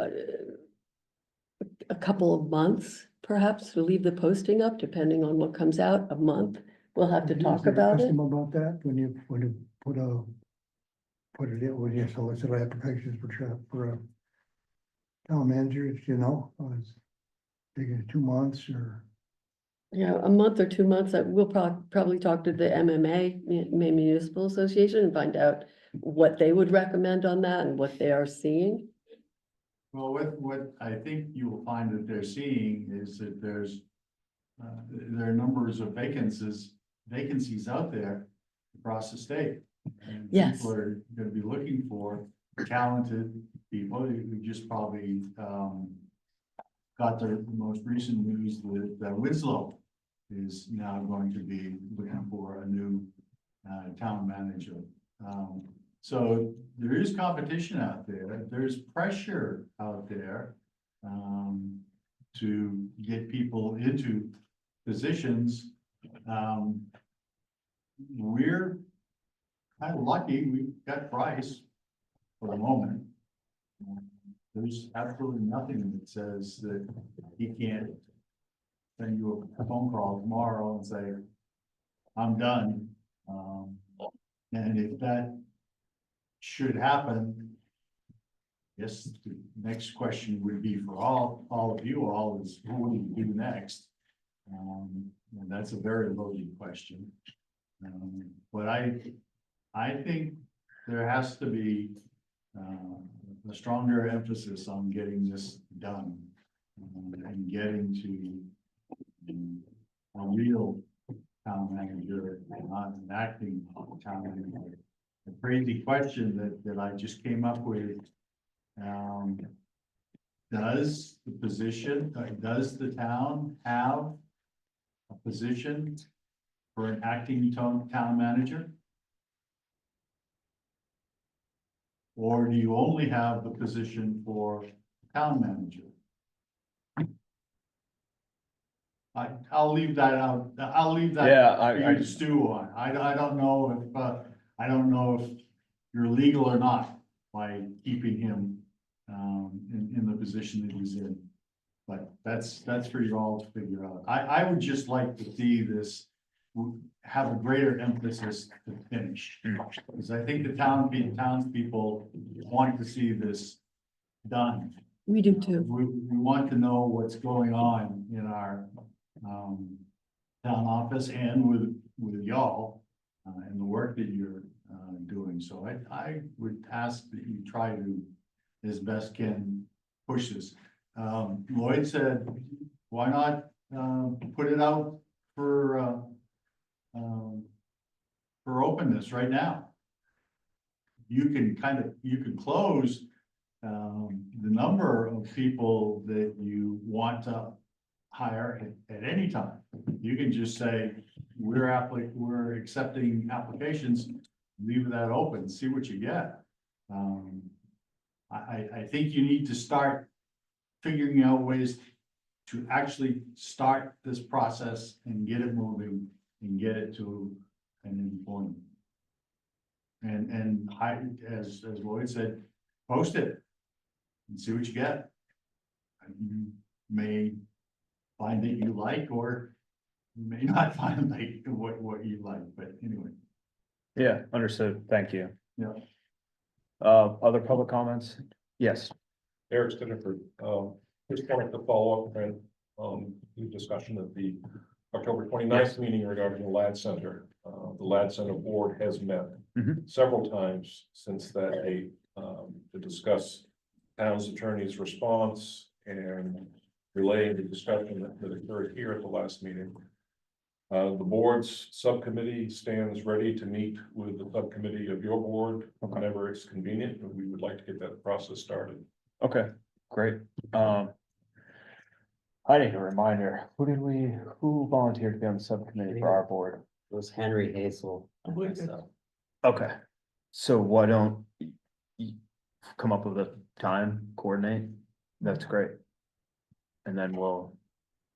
a couple of months, perhaps, to leave the posting up, depending on what comes out, a month. We'll have to
Is
talk
there a
about it.
custom about that, when you put it in, when you solicit applications for a town manager, if you know, was taking 2 months or?
Yeah, a month or 2 months, we'll probably talk to the MMA, Maine Municipal Association, and find out what they would recommend on that and what they are seeing.
Well, what I think you will find that they're seeing is that there are numbers of vacancies out there across the state. And
Yes.
people are gonna be looking for talented people who just probably, got the most recent news that Winslow is now going to be looking for a new, town manager. So there is competition out there, there's pressure out there, to get people into positions. We're kind of lucky, we've got Bryce for the moment. There's absolutely nothing that says that he can't send you a phone call tomorrow and say, I'm done. And if that should happen, yes, the next question would be for all of you all is, who will you do next? And that's a very loaded question. But I think there has to be a stronger emphasis on getting this done and getting to a real town manager, not an acting town manager. A crazy question that I just came up with. Does the town have a position for an acting town manager? Or do you only have the position for town manager? I'll leave that out. I'll leave that
Yeah,
for you to stew on. I don't know if you're legal or not by keeping him in the position that he's in. But that's for you all to figure out. I would just like to see this have a greater emphasis to finish. Because I think the townspeople want to see this done.
We do too.
We want to know what's going on in our town office and with y'all and the work that you're doing. So I would ask that you try to, as best can, push this. Lloyd said, why not put it out for openness right now? You can close the number of people that you want to hire at any time. You can just say, we're accepting applications, leave that open, see what you get. I think you need to start figuring out ways to actually start this process and get it moving and get it to an employment. And as Lloyd said, post it and see what you get. You may find that you like, or you may not find like what you like, but anyway.
Yeah, understood. Thank you.
Yeah.
Other public comments? Yes.
Eric Stinneford, just wanted to follow up and, the discussion of the October 29th meeting regarding the LAD Center. The LAD Center board has met
Mhm.
several times since that date, to discuss town's attorney's response and relay the discussion that occurred here at the last meeting. The board's subcommittee stands ready to meet with the subcommittee of your board whenever it's convenient, and we would like to get that process started.
Okay, great. I need a reminder, who volunteered to be on the subcommittee for our board?
It was Henry Hazel.
I believe that's-
So,
Okay, so why don't you come up with a time, coordinate? That's great. And then we'll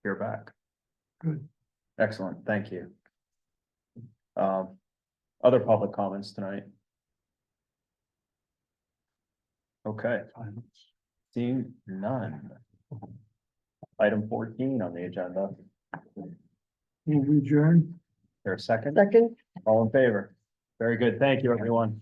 hear back.
Good.
Excellent, thank you. Other public comments tonight? Okay, seeing none. Item 14 on the agenda.
Will we adjourn?
There a second?
Second?
All in favor? Very good. Thank you, everyone.